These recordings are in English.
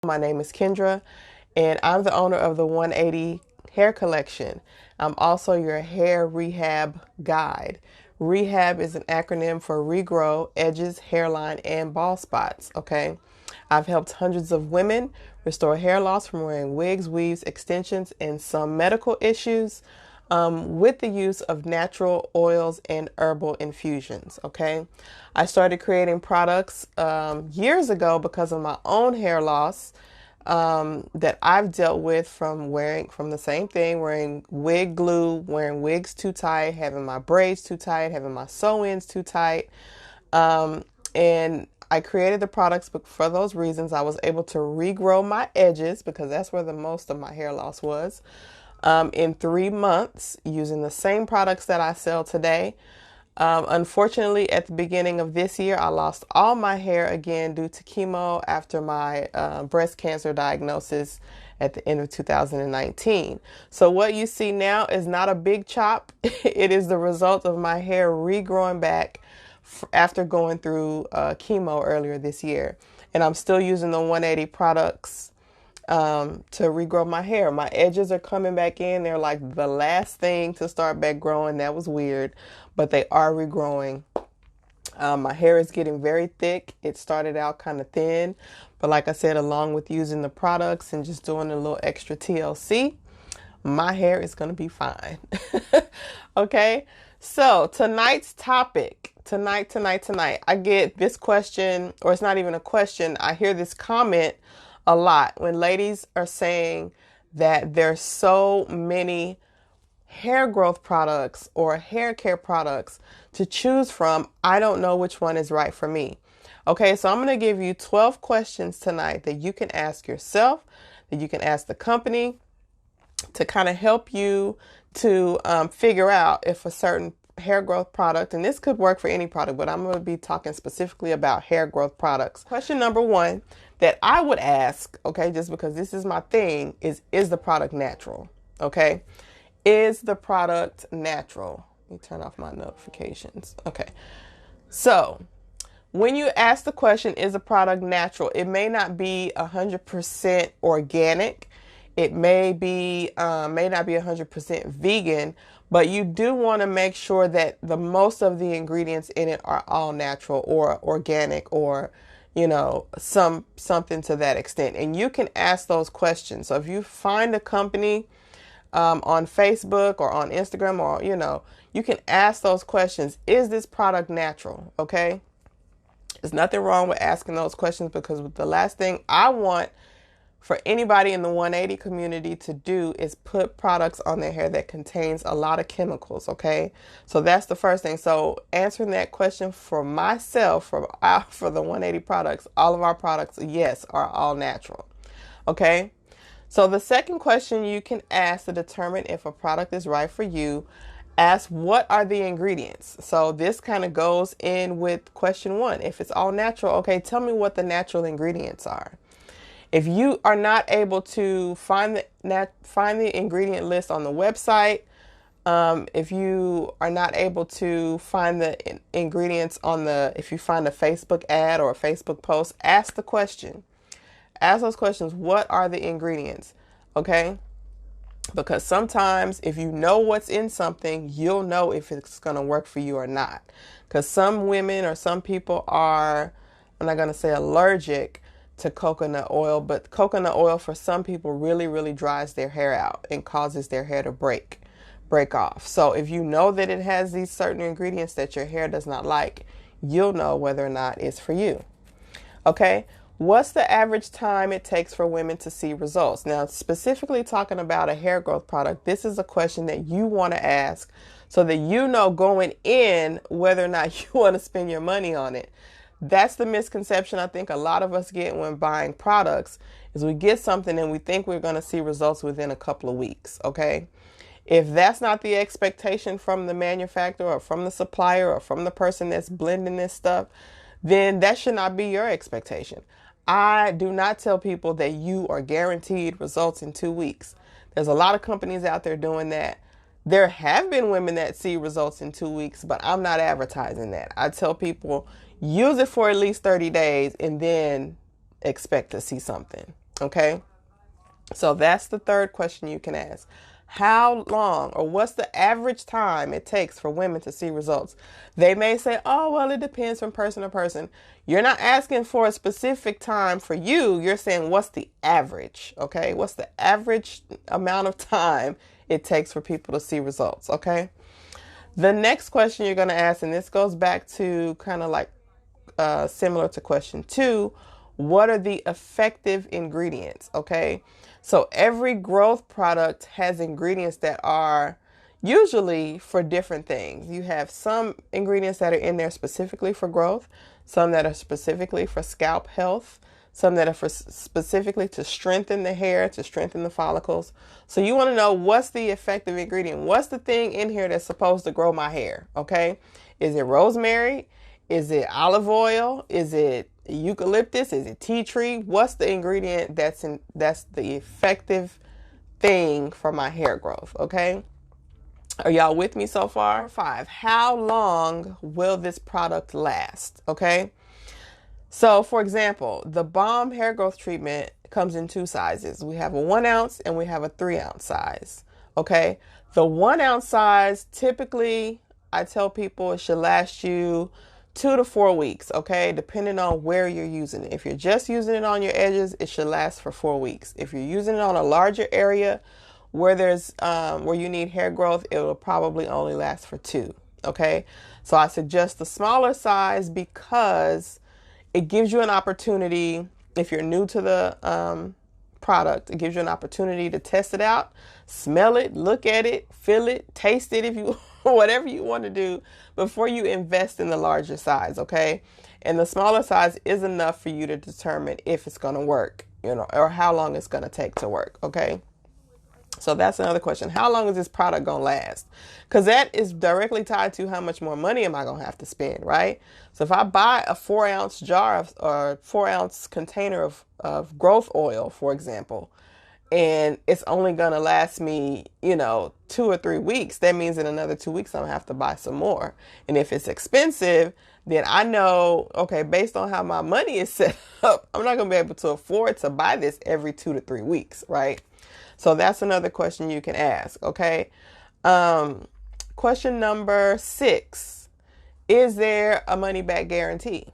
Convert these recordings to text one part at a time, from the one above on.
My name is Kendra, and I'm the owner of the 180 Hair Collection. I'm also your hair rehab guide. Rehab is an acronym for regrow, edges, hairline, and bald spots, okay? I've helped hundreds of women restore hair loss from wearing wigs, weaves, extensions, and some medical issues with the use of natural oils and herbal infusions. Okay, I started creating products years ago because of my own hair loss that I've dealt with from the same thing, wearing wig glue, wearing wigs too tight, having my braids too tight, having my sew-ins too tight. And I created the products for those reasons. I was able to regrow my edges because that's where the most of my hair loss was in 3 months using the same products that I sell today. Unfortunately, at the beginning of this year, I lost all my hair again due to chemo after my breast cancer diagnosis at the end of 2019. So what you see now is not a big chop. It is the result of my hair regrowing back after going through chemo earlier this year. And I'm still using the 180 products to regrow my hair. My edges are coming back in. They're like the last thing to start back growing. That was weird, but they are regrowing. My hair is getting very thick. It started out kind of thin, but like I said, along with using the products and just doing a little extra TLC, my hair is going to be fine. Okay. So tonight's topic, tonight, I get this question, or it's not even a question. I hear this comment a lot when ladies are saying that there's so many hair growth products or hair care products to choose from. I don't know which one is right for me. Okay, so I'm going to give you 12 questions tonight that you can ask yourself, that you can ask the company to kind of help you to figure out if a certain hair growth product, and this could work for any product, but I'm going to be talking specifically about hair growth products. Question number one that I would ask, okay, just because this is my thing, is the product natural? Okay, is the product natural? Let me turn off my notifications. Okay, so when you ask the question, is a product natural? It may not be 100% organic. It may not be 100% vegan, but you do want to make sure that the most of the ingredients in it are all natural or organic, or something to that extent. And you can ask those questions. So if you find a company on Facebook or on Instagram, or you can ask those questions. Is this product natural? Okay. There's nothing wrong with asking those questions, because the last thing I want for anybody in the 180 community to do is put products on their hair that contains a lot of chemicals. Okay, so that's the first thing. So answering that question for myself, for the 180 products, all of our products, yes, are all natural. Okay, so the second question you can ask to determine if a product is right for you, ask what are the ingredients. So this kind of goes in with question one. If it's all natural, okay, tell me what the natural ingredients are. If you are not able to find the ingredient list on the website, if you are not able to find the ingredients if you find a Facebook ad or a Facebook post, ask the question. Ask those questions. What are the ingredients? Okay? Because sometimes if you know what's in something, you'll know if it's going to work for you or not. Because some women or some people are, I'm not going to say allergic to coconut oil, but coconut oil for some people really, really dries their hair out and causes their hair to break off. So if you know that it has these certain ingredients that your hair does not like, you'll know whether or not it's for you. Okay, what's the average time it takes for women to see results? Now, specifically talking about a hair growth product, this is a question that you want to ask so that you know going in whether or not you want to spend your money on it. That's the misconception I think a lot of us get when buying products, is we get something and we think we're going to see results within a couple of weeks. Okay, if that's not the expectation from the manufacturer or from the supplier or from the person that's blending this stuff, then that should not be your expectation. I do not tell people that you are guaranteed results in 2 weeks. There's a lot of companies out there doing that. There have been women that see results in 2 weeks, but I'm not advertising that. I tell people use it for at least 30 days and then expect to see something. Okay. So that's the third question you can ask. How long or what's the average time it takes for women to see results? They may say, oh, well, it depends from person to person. You're not asking for a specific time for you. You're saying, what's the average? Okay. What's the average amount of time it takes for people to see results? Okay. The next question you're going to ask, and this goes back to kind of like similar to question 2, what are the effective ingredients? Okay. So every growth product has ingredients that are usually for different things. You have some ingredients that are in there specifically for growth, some that are specifically for scalp health, some that are for specifically to strengthen the hair, to strengthen the follicles. So you want to know, what's the effective ingredient? What's the thing in here that's supposed to grow my hair? Okay. Is it rosemary? Is it olive oil? Is it eucalyptus? Is it tea tree? What's the ingredient that's the effective thing for my hair growth? Okay. Are y'all with me so far? Number 5, how long will this product last? Okay. So for example, the Balm hair growth treatment comes in 2 sizes. We have a 1 ounce and we have a 3 ounce size. Okay. The 1 ounce size, typically I tell people it should last you 2 to 4 weeks, okay, depending on where you're using it. If you're just using it on your edges, it should last for 4 weeks. If you're using it on a larger area where there's where you need hair growth, it will probably only last for 2. Okay, so I suggest the smaller size because it gives you an opportunity. If you're new to the product, it gives you an opportunity to test it out, smell it, look at it, feel it, taste it, if you whatever you want to do before you invest in the larger size. Okay. And the smaller size is enough for you to determine if it's going to work, or how long it's going to take to work. Okay. So that's another question. How long is this product going to last? Because that is directly tied to how much more money am I going to have to spend, right? So if I buy a 4 ounce jar or 4 ounce container of growth oil, for example, and it's only going to last me, 2 or 3 weeks, that means in another 2 weeks, I'm going to have to buy some more. And if it's expensive, then I know, okay, based on how my money is set up, I'm not going to be able to afford to buy this every 2 to 3 weeks, right? So that's another question you can ask. Okay. Question number 6, is there a money back guarantee?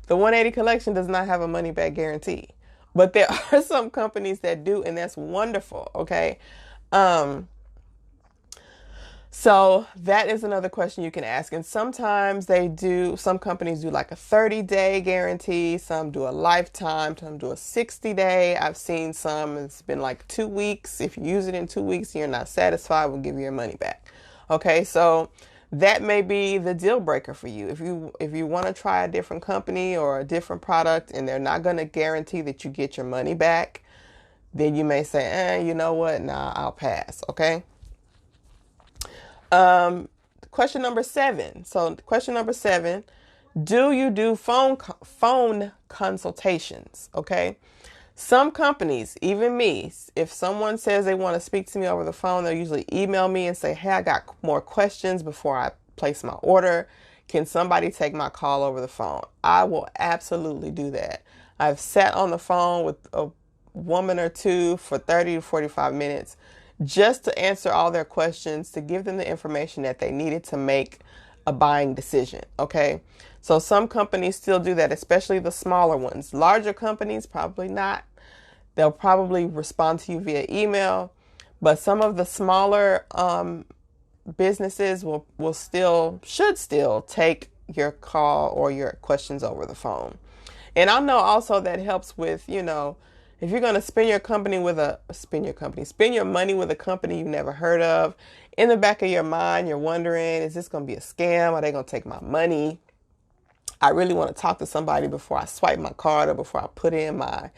The 180 collection does not have a money back guarantee. But there are some companies that do, and that's wonderful. Okay. So that is another question you can ask. And sometimes some companies do like a 30-day guarantee. Some do a lifetime. Some do a 60-day. I've seen some, it's been like 2 weeks. If you use it in 2 weeks and you're not satisfied, we'll give you your money back. Okay. So that may be the deal breaker for you. If you want to try a different company or a different product and they're not going to guarantee that you get your money back, then you may say, you know what? Nah, I'll pass. Okay. Question number 7. So question number 7, do you do phone consultations? Okay. Some companies, even me, if someone says they want to speak to me over the phone, they'll usually email me and say, hey, I got more questions before I place my order. Can somebody take my call over the phone? I will absolutely do that. I've sat on the phone with a woman or two for 30 to 45 minutes just to answer all their questions, to give them the information that they needed to make a buying decision. Okay. So some companies still do that, especially the smaller ones. Larger companies, probably not. They'll probably respond to you via email, but some of the smaller businesses should still take your call or your questions over the phone. And I know also that helps with, if you're going to spend your money with a company you've never heard of, in the back of your mind, you're wondering, is this going to be a scam? Are they going to take my money? I really want to talk to somebody before I swipe my card or before I put in my,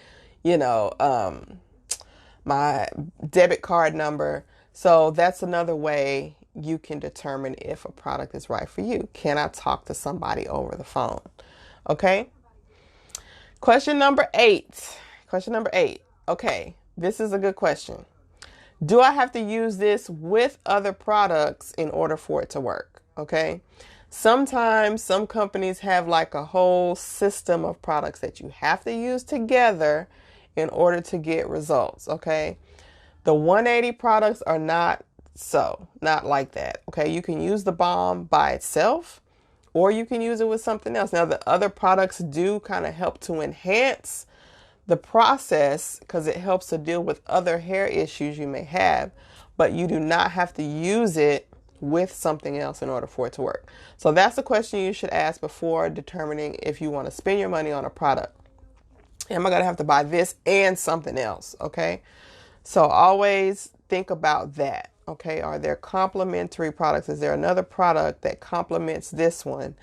my debit card number. So that's another way you can determine if a product is right for you. Can I talk to somebody over the phone? Okay. Question number 8. Okay. This is a good question. Do I have to use this with other products in order for it to work? Okay. Sometimes some companies have like a whole system of products that you have to use together in order to get results, okay? The 180 products are not like that, okay? You can use the balm by itself, or you can use it with something else. Now, the other products do kind of help to enhance the process because it helps to deal with other hair issues you may have, but you do not have to use it with something else in order for it to work. So that's a question you should ask before determining if you want to spend your money on a product. Am I going to have to buy this and something else? Okay. So always think about that. Okay. Are there complementary products? Is there another product that complements this one?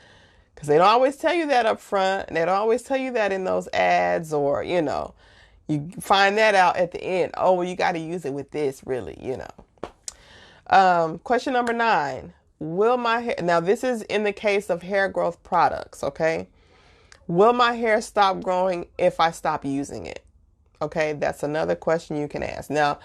Because they don't always tell you that up front. And they don't always tell you that in those ads, or, you find that out at the end. Oh, well, you got to use it with this, really. Question number 9. Will my hair, now this is in the case of hair growth products, okay? Will my hair stop growing if I stop using it? Okay, that's another question you can ask. Now,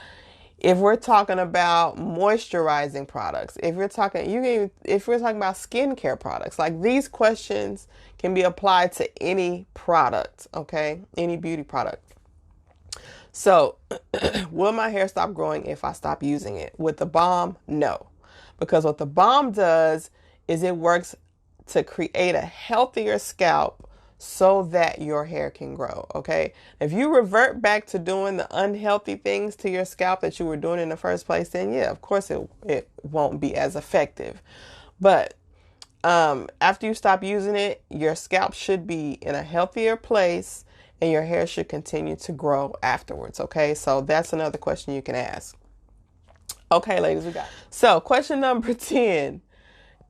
if we're talking about moisturizing products, if we're talking about skincare products, like these questions can be applied to any product, okay? Any beauty product. So, will my hair stop growing if I stop using it? With the balm, no. Because what the balm does is it works to create a healthier scalp so that your hair can grow, okay? If you revert back to doing the unhealthy things to your scalp that you were doing in the first place, then yeah, of course it won't be as effective. But after you stop using it, your scalp should be in a healthier place and your hair should continue to grow afterwards, okay? So that's another question you can ask. Okay, ladies, we got it. So question number 10.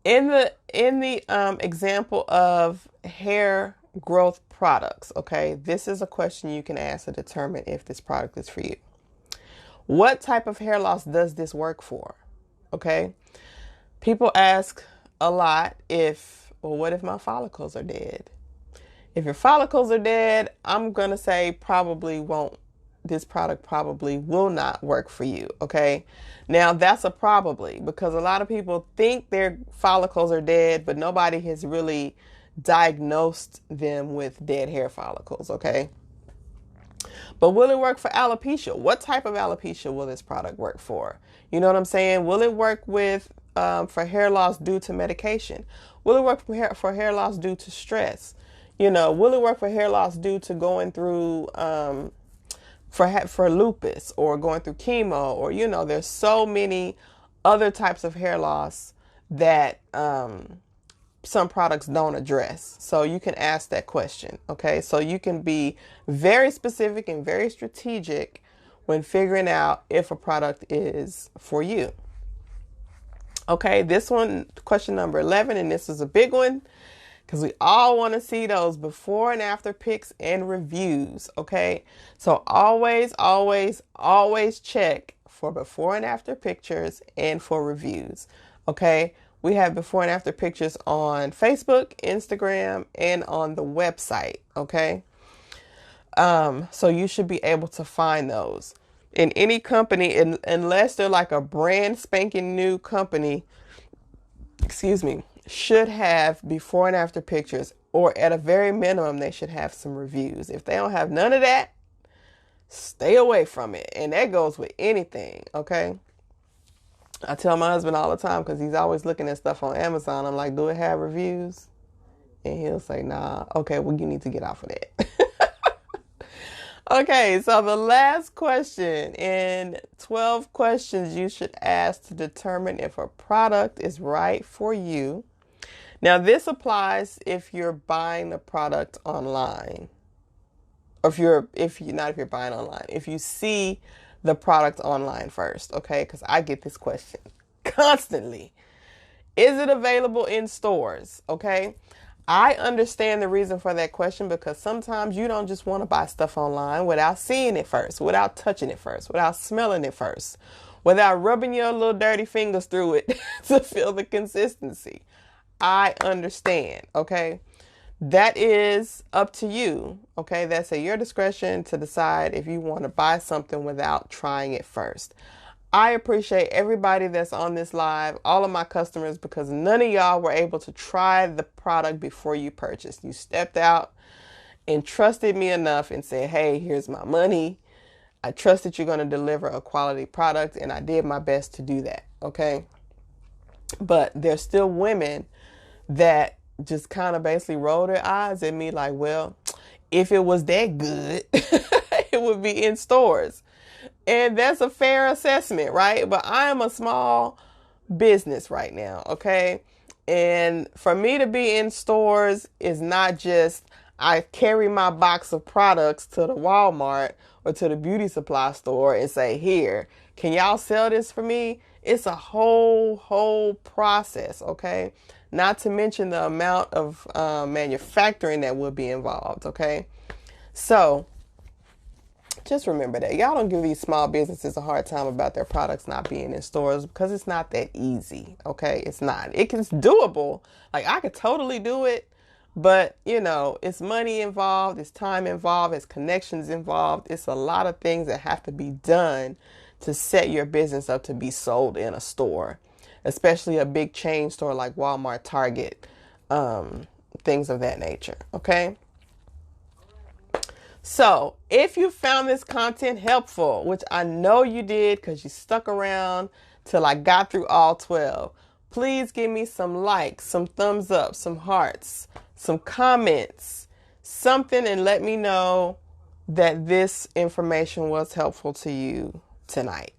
In the example of hair growth products, okay, this is a question you can ask to determine if this product is for you. What type of hair loss does this work for? Okay, people ask a lot what if my follicles are dead? If your follicles are dead, I'm gonna say this product probably will not work for you, okay? Now, that's a probably, because a lot of people think their follicles are dead, but nobody has really diagnosed them with dead hair follicles, okay? But will it work for alopecia? What type of alopecia will this product work for? You know what I'm saying? Will it work for hair loss due to medication? Will it work for hair loss due to stress? Will it work for hair loss due to going through for lupus or going through chemo, or there's so many other types of hair loss that some products don't address. So you can ask that question, okay? So you can be very specific and very strategic when figuring out if a product is for you. Okay, this one, question number 11, and this is a big one because we all want to see those before and after pics and reviews, okay? So always, always, always check for before and after pictures and for reviews, okay? We have before and after pictures on Facebook, Instagram, and on the website, okay? So you should be able to find those. In any company, unless they're like a brand spanking new company, should have before and after pictures, or at a very minimum, they should have some reviews. If they don't have none of that, stay away from it. And that goes with anything, okay? I tell my husband all the time, because he's always looking at stuff on Amazon. I'm like, do it have reviews? And he'll say, nah. Okay, well, you need to get off of that. Okay, so the last question in 12 questions you should ask to determine if a product is right for you. Now, this applies if you're buying the product online. Or if you're buying online, if you see the product online first, okay? Because I get this question constantly. Is it available in stores? Okay. I understand the reason for that question, because sometimes you don't just want to buy stuff online without seeing it first, without touching it first, without smelling it first, without rubbing your little dirty fingers through it to feel the consistency. I understand, okay? That is up to you, okay? That's at your discretion to decide if you want to buy something without trying it first. I appreciate everybody that's on this live, all of my customers, because none of y'all were able to try the product before you purchased. You stepped out and trusted me enough and said, hey, here's my money. I trust that you're going to deliver a quality product, and I did my best to do that. Okay. But there's still women that just kind of basically roll their eyes at me like, well, if it was that good, it would be in stores. And that's a fair assessment, right? But I am a small business right now, okay? And for me to be in stores is not just I carry my box of products to the Walmart or to the beauty supply store and say, here, can y'all sell this for me? It's a whole process, okay? Not to mention the amount of manufacturing that would be involved, okay? So just remember that. Y'all don't give these small businesses a hard time about their products not being in stores because it's not that easy, okay? It's not. It's doable. Like, I could totally do it, but, you know, it's money involved, it's time involved, it's connections involved. It's a lot of things that have to be done to set your business up to be sold in a store, especially a big chain store like Walmart, Target, things of that nature, okay? So if you found this content helpful, which I know you did because you stuck around till I got through all 12, please give me some likes, some thumbs up, some hearts, some comments, something, and let me know that this information was helpful to you tonight.